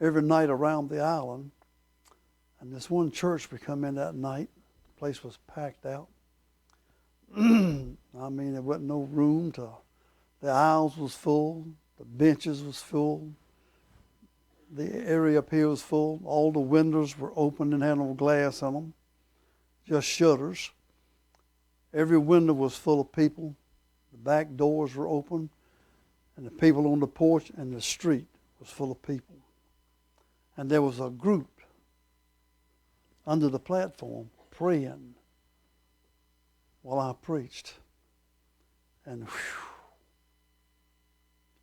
every night around the island. And this one church we come in that night, the place was packed out. I mean, there wasn't no room to, the aisles was full, the benches was full, the area up here was full, all the windows were open and had no glass in them, just shutters. Every window was full of people, the back doors were open, and the people on the porch and the street was full of people. And there was a group under the platform praying while I preached. And whew,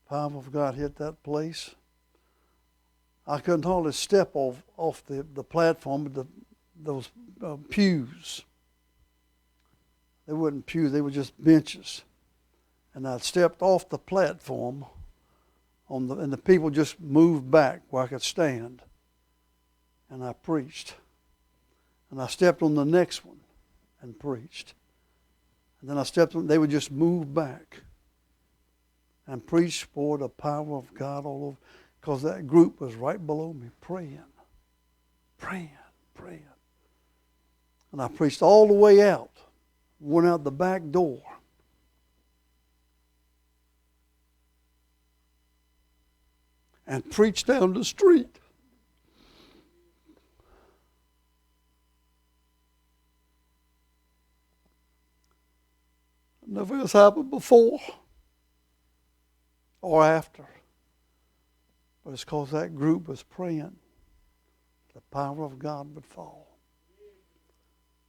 the power of God hit that place. I couldn't hardly step off the platform, but those pews, they weren't pews, they were just benches. And I stepped off the platform, and the people just moved back where I could stand. And I preached. And I stepped on the next one and preached. And then I stepped on, they would just move back and preach for the power of God all over. Because that group was right below me praying. And I preached all the way out. Went out the back door. And preached down the street. Never has happened before or after. But it's because that group was praying. The power of God would fall.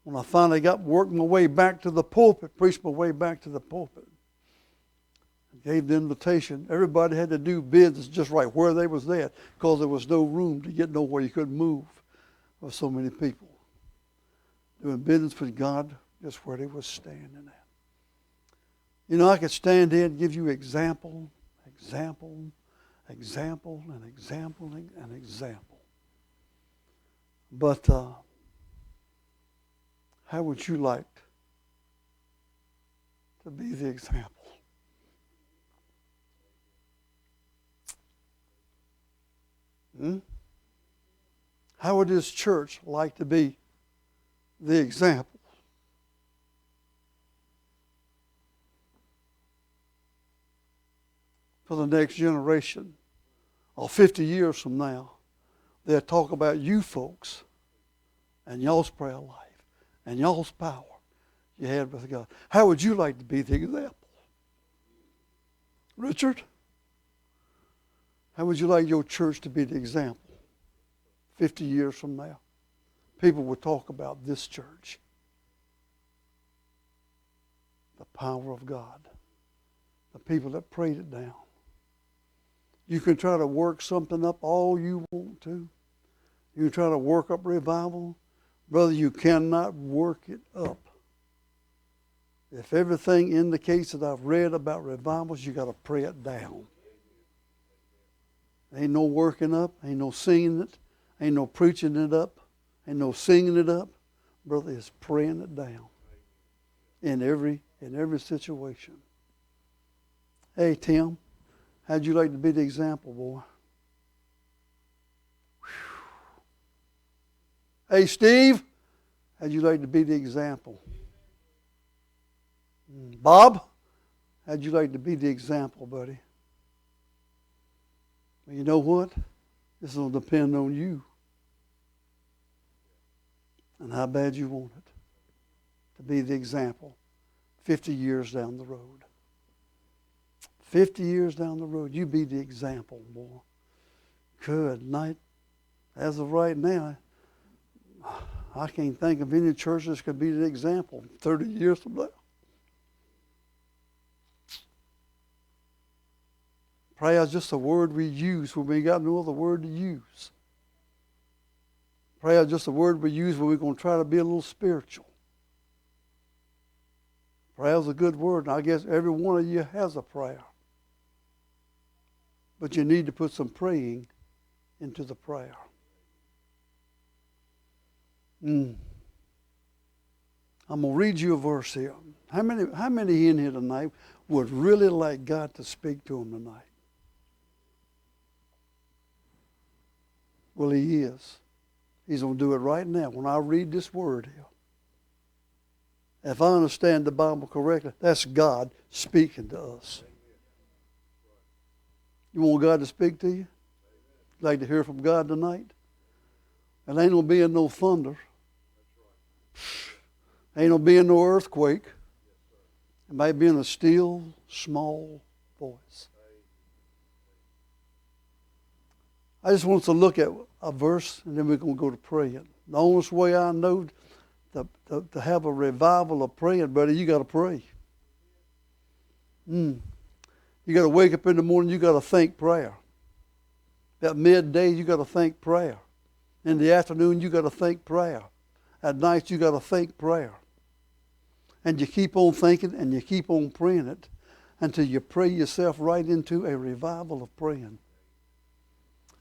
When I finally worked my way back to the pulpit, preached my way back to the pulpit, I gave the invitation. Everybody had to do business just right where they was at, because there was no room to get nowhere. You couldn't move with so many people. Doing business with God just where they was standing at. You know, I could stand here and give you example. But how would you like to be the example? How would this church like to be the example? For the next generation, or 50 years from now, they'll talk about you folks and y'all's prayer life and y'all's power you had with God. How would you like to be the example? Richard, how would you like your church to be the example 50 years from now? People will talk about this church. The power of God. The people that prayed it down. You can try to work something up all you want to. You can try to work up revival. Brother, you cannot work it up. If everything indicates that I've read about revivals, you got to pray it down. Ain't no working up. Ain't no singing it. Ain't no preaching it up. Ain't no singing it up. Brother, it's praying it down. In every situation. Hey, Tim. How'd you like to be the example, boy? Whew. Hey, Steve. How'd you like to be the example? Bob. How'd you like to be the example, buddy? Well, you know what? This will depend on you. And how bad you want it. To be the example 50 years down the road. 50 years down the road, you be the example, boy. Good night. As of right now, I can't think of any church that could be the example 30 years from now. Prayer is just a word we use when we got no other word to use. Prayer is just a word we use when we're going to try to be a little spiritual. Prayer is a good word, and I guess every one of you has a prayer. But you need to put some praying into the prayer. I'm going to read you a verse here. How many in here tonight would really like God to speak to them tonight? Well, He is. He's going to do it right now when I read this word here. If I understand the Bible correctly, that's God speaking to us. You want God to speak to you? You'd like to hear from God tonight? It ain't going to be in no thunder. Ain't going to be in no earthquake. It might be in a still, small voice. I just want us to look at a verse, and then we're going to go to praying. The only way I know to have a revival of praying, buddy, you got to pray. You got to wake up in the morning, you got to think prayer. At midday, you got to think prayer. In the afternoon, you got to think prayer. At night, you got to think prayer. And you keep on thinking and you keep on praying it until you pray yourself right into a revival of praying.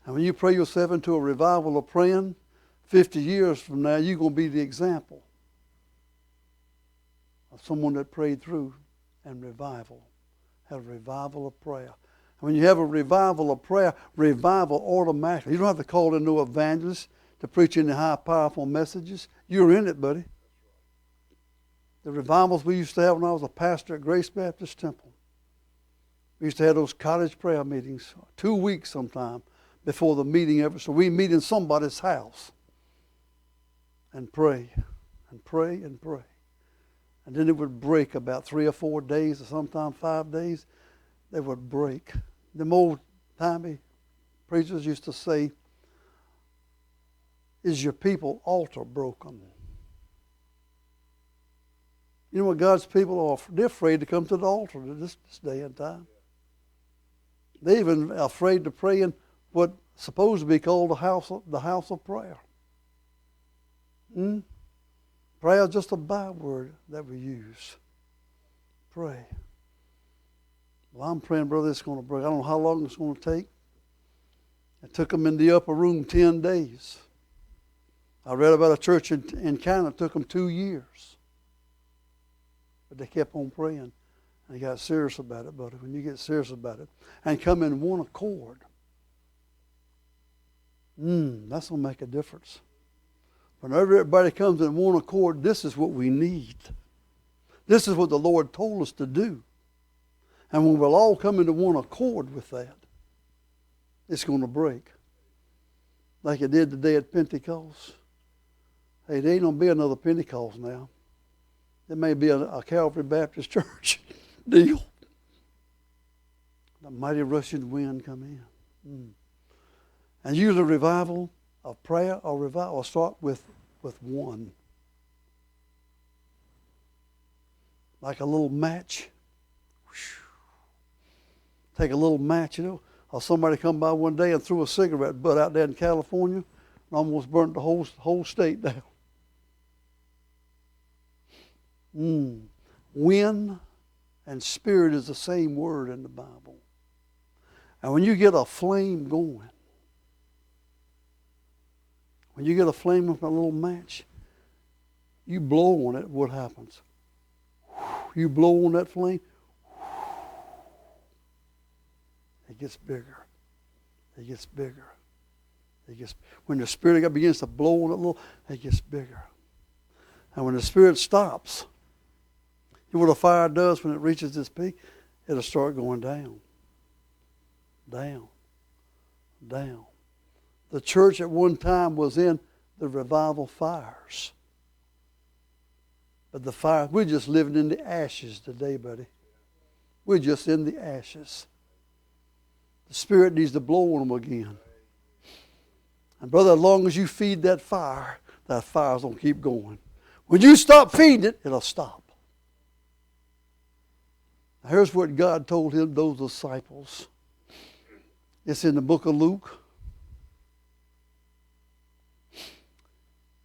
And when you pray yourself into a revival of praying, 50 years from now, you're going to be the example of someone that prayed through and revival. Have a revival of prayer. And when you have a revival of prayer, revival automatically. You don't have to call in no evangelist to preach any high, powerful messages. You're in it, buddy. The revivals we used to have when I was a pastor at Grace Baptist Temple. We used to have those cottage prayer meetings, 2 weeks sometime before the meeting ever. So we meet in somebody's house and pray and pray and pray. And then it would break about 3 or 4 days or sometimes 5 days. They would break. Them old-timey preachers used to say, "Is your people altar broken?" You know what God's people are? They're afraid to come to the altar this day and time. They're even afraid to pray in what's supposed to be called the house of prayer. Prayer is just a byword that we use. Pray. Well, I'm praying, brother, it's going to break. I don't know how long it's going to take. It took them in the upper room 10 days. I read about a church in Canada. It took them 2 years. But they kept on praying. And they got serious about it, buddy. When you get serious about it and come in one accord, that's going to make a difference. Whenever everybody comes in one accord, this is what we need. This is what the Lord told us to do. And when we'll all come into one accord with that, it's going to break. Like it did the day at Pentecost. Hey, there ain't going to be another Pentecost now. There may be a Calvary Baptist Church deal. The mighty rushing wind come in. And usually revival of prayer or revival will start with one. Like a little match. Take a little match, or somebody come by one day and threw a cigarette butt out there in California and almost burnt the whole state down. Wind and spirit is the same word in the Bible. And when you get a flame going, when you get a flame with a little match, you blow on it, what happens? You blow on that flame, it gets bigger. It gets bigger. When the Spirit of God begins to blow on it a little, it gets bigger. And when the Spirit stops, you know what a fire does when it reaches its peak? It'll start going down. Down. Down. The church at one time was in the revival fires. But the fire, we're just living in the ashes today, buddy. We're just in the ashes. The Spirit needs to blow on them again. And brother, as long as you feed that fire's going to keep going. When you stop feeding it, it'll stop. Now, here's what God told those disciples. It's in the book of Luke.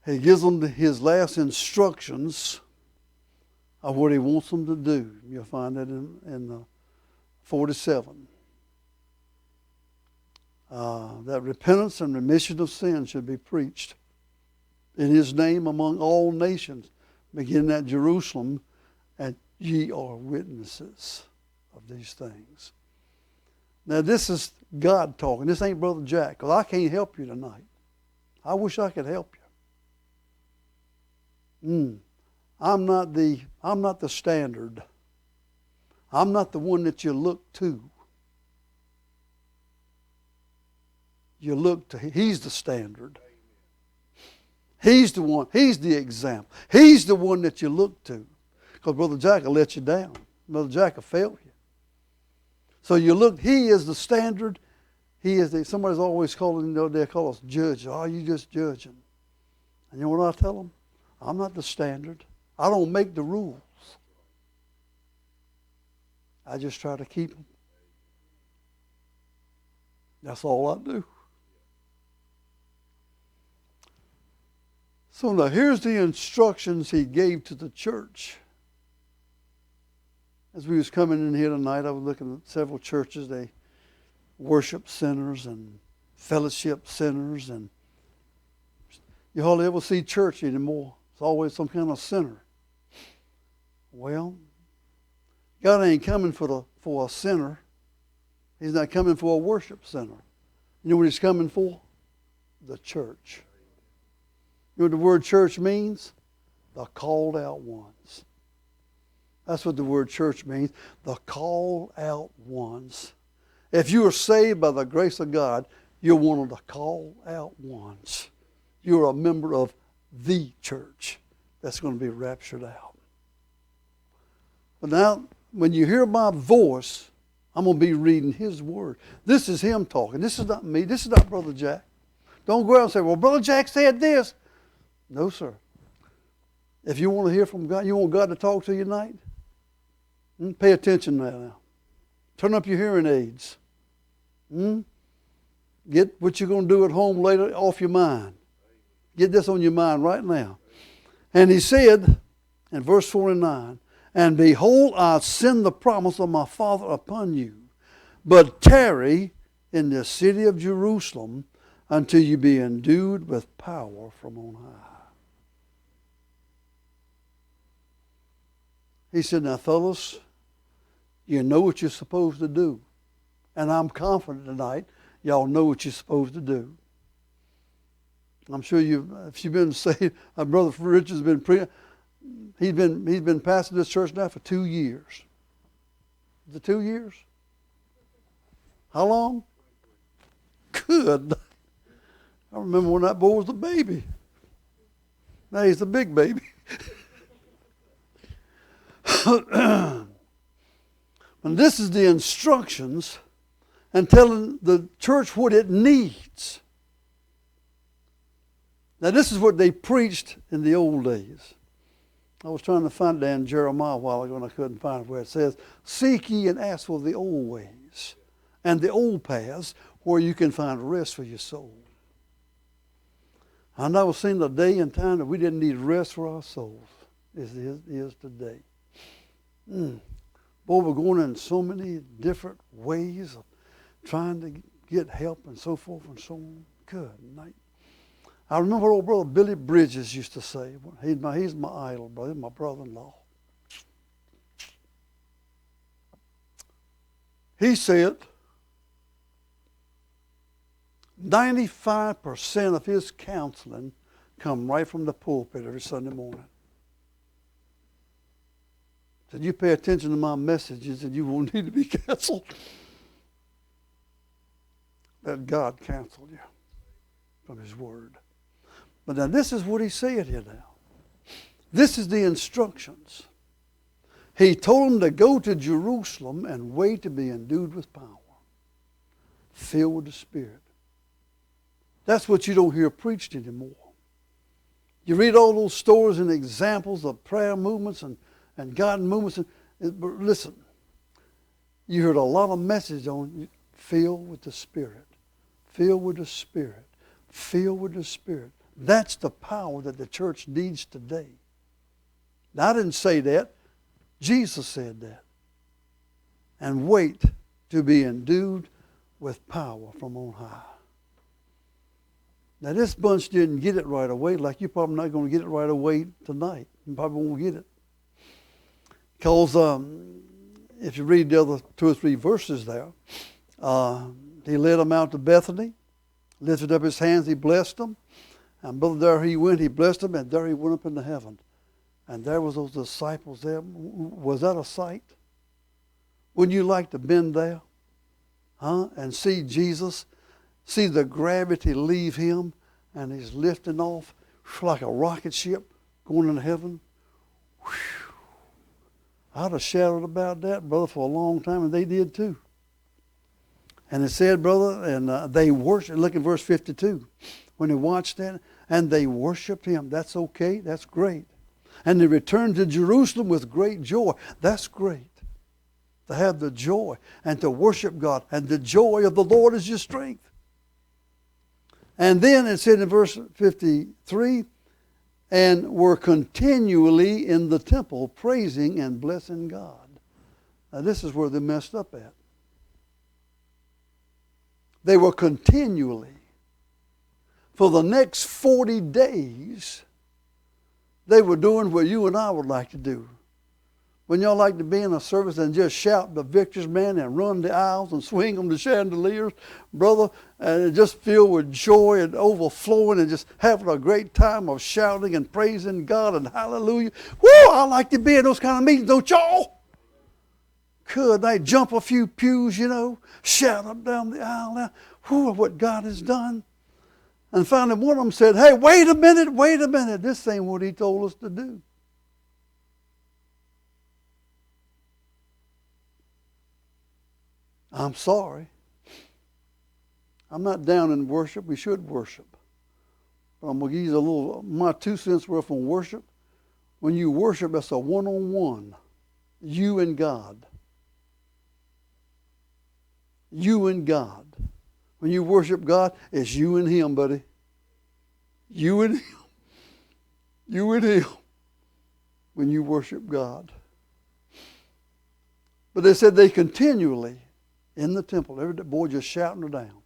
He gives them his last instructions of what he wants them to do. You'll find that in 47. That repentance and remission of sin should be preached in his name among all nations, beginning at Jerusalem, and ye are witnesses of these things. Now this is God talking. This ain't Brother Jack, because I can't help you tonight. I wish I could help you. I'm not the standard. I'm not the one that you look to. You look to, He's the standard. He's the one. He's the example. He's the one that you look to. Because Brother Jack will let you down. Brother Jack will fail you. So you look, He is the standard. He is the, somebody's always calling, they call us judge. Oh, you just judging. And you know what I tell them? I'm not the standard. I don't make the rules. I just try to keep them. That's all I do. So now here's the instructions He gave to the church. As we was coming in here tonight, I was looking at several churches. They worship centers and fellowship centers, and you hardly ever see church anymore. It's always some kind of center. Well, God ain't coming for a center. He's not coming for a worship center. You know what He's coming for? The church. You know what the word church means? The called out ones. That's what the word church means. The called out ones. If you are saved by the grace of God, you're one of the called out ones. You're a member of the church that's going to be raptured out. But now, when you hear my voice, I'm going to be reading His word. This is Him talking. This is not me. This is not Brother Jack. Don't go out and say, well, Brother Jack said this. No, sir. If you want to hear from God, you want God to talk to you tonight, pay attention now. Turn up your hearing aids. Get what you're going to do at home later off your mind. Get this on your mind right now. And He said, in verse 49, and behold, I send the promise of my Father upon you, but tarry in the city of Jerusalem until you be endued with power from on high. He said, now fellas, you know what you're supposed to do. And I'm confident tonight y'all know what you're supposed to do. I'm sure if you've been saved, my brother Richard's been he's been pastoring this church now for 2 years. Is it 2 years? How long? Good. I remember when that boy was a baby. Now he's a big baby. And this is the instructions and telling the church what it needs. Now this is what they preached in the old days. I was trying to find it in Jeremiah a while ago and I couldn't find it where it says, seek ye and ask for the old ways and the old paths where you can find rest for your soul. I never seen a day and time that we didn't need rest for our souls. It is today. Boy, we're going in so many different ways of trying to get help and so forth and so on. Good night. I remember what old brother Billy Bridges used to say. He's my idol, brother. He's my brother-in-law. He said 95% of his counseling come right from the pulpit every Sunday morning. Said, you pay attention to my messages and you won't need to be counseled. Let God counsel you from His Word. But now this is what He said here now. This is the instructions. He told them to go to Jerusalem and wait to be endued with power. Filled with the Spirit. That's what you don't hear preached anymore. You read all those stories and examples of prayer movements and God movements. But listen, you heard a lot of message on filled with the Spirit. Filled with the Spirit. Filled with the Spirit. That's the power that the church needs today. Now, I didn't say that. Jesus said that. And wait to be endued with power from on high. Now, this bunch didn't get it right away, like you're probably not going to get it right away tonight. You probably won't get it. Because if you read the other 2 or 3 verses there, He led them out to Bethany, lifted up His hands, He blessed them. And brother, there he went. He blessed them, and there he went up into heaven. And there was those disciples there. Was that a sight? Wouldn't you like to been there? And see Jesus, see the gravity leave him, and he's lifting off like a rocket ship going into heaven. Whew. I'd have shouted about that, brother, for a long time, and they did too. And it said, brother, and they worshiped. Look at verse 52. When they watched that, and they worshiped him. That's okay. That's great. And they returned to Jerusalem with great joy. That's great. To have the joy and to worship God. And the joy of the Lord is your strength. And then it said in verse 53, and were continually in the temple praising and blessing God. Now this is where they messed up at. They were continually. For the next 40 days, they were doing what you and I would like to do. When y'all like to be in a service and just shout the victor's man and run the aisles and swing them the chandeliers, brother, and just filled with joy and overflowing and just having a great time of shouting and praising God and hallelujah. Woo! I like to be in those kind of meetings, don't y'all? Could they jump a few pews, shout up down the aisle now, whoo, what God has done. And finally one of them said, hey, wait a minute, this ain't what he told us to do. I'm sorry. I'm not down in worship. We should worship. But I'm going to give you my 2 cents worth on worship. When you worship, that's a one-on-one. You and God. You and God. When you worship God, it's you and him, buddy. You and him. You and him. When you worship God. But they said they continually in the temple, every boy just shouting her down.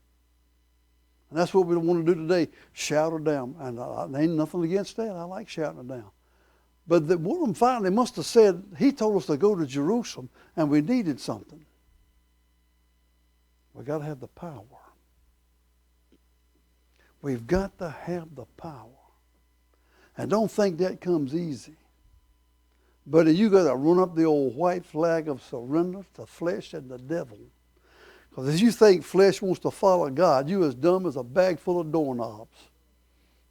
And that's what we want to do today, shout her down. And there ain't nothing against that. I like shouting her down. But one of them finally must have said, he told us to go to Jerusalem and we needed something. We got to have the power. We've got to have the power. And don't think that comes easy. But you got to run up the old white flag of surrender to flesh and the devil. Because as you think flesh wants to follow God, you're as dumb as a bag full of doorknobs.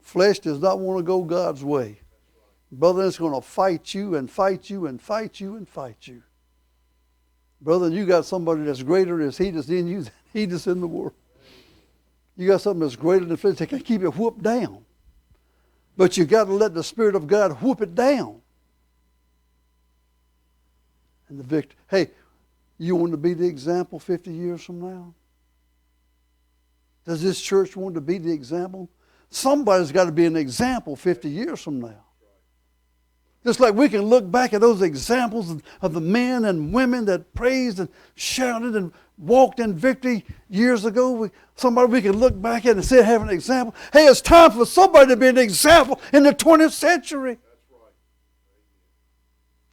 Flesh does not want to go God's way. Brother, it's going to fight you and fight you and fight you and fight you. Brother, you got somebody that's greater as he that's in you than he that's in the world. You got something that's greater than flesh. They can keep it whooped down. But you got to let the Spirit of God whoop it down. And the victor. Hey, you want to be the example 50 years from now? Does this church want to be the example? Somebody's got to be an example 50 years from now. Just like we can look back at those examples of the men and women that praised and shouted and walked in victory years ago. Somebody we can look back at and say, have an example. Hey, it's time for somebody to be an example in the 20th century.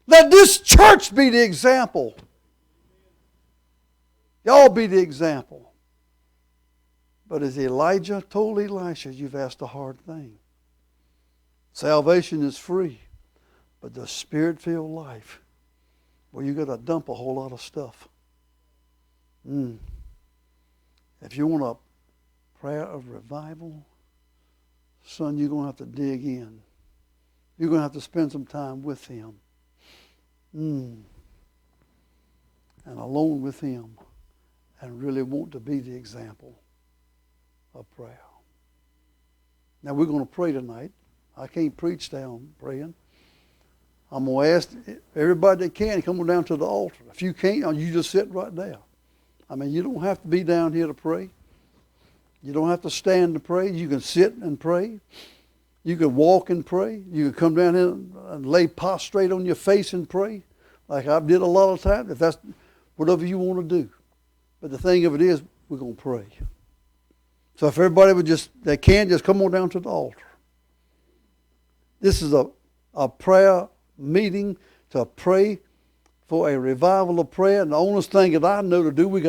Let this church be the example. Y'all be the example. But as Elijah told Elisha, you've asked a hard thing. Salvation is free. But the Spirit-filled life, well, you got to dump a whole lot of stuff. If you want a prayer of revival, son, you're going to have to dig in. You're going to have to spend some time with him. And alone with him. And really want to be the example of prayer. Now, we're going to pray tonight. I can't preach down praying. I'm going to ask everybody that can come on down to the altar. If you can't, you just sit right there. I mean, you don't have to be down here to pray. You don't have to stand to pray. You can sit and pray. You can walk and pray. You can come down here and lay prostrate on your face and pray, like I did a lot of times, if that's whatever you want to do. But the thing of it is, we're going to pray. So if everybody would just come on down to the altar. This is a prayer meeting to pray for a revival of prayer. And the only thing that I know to do, we got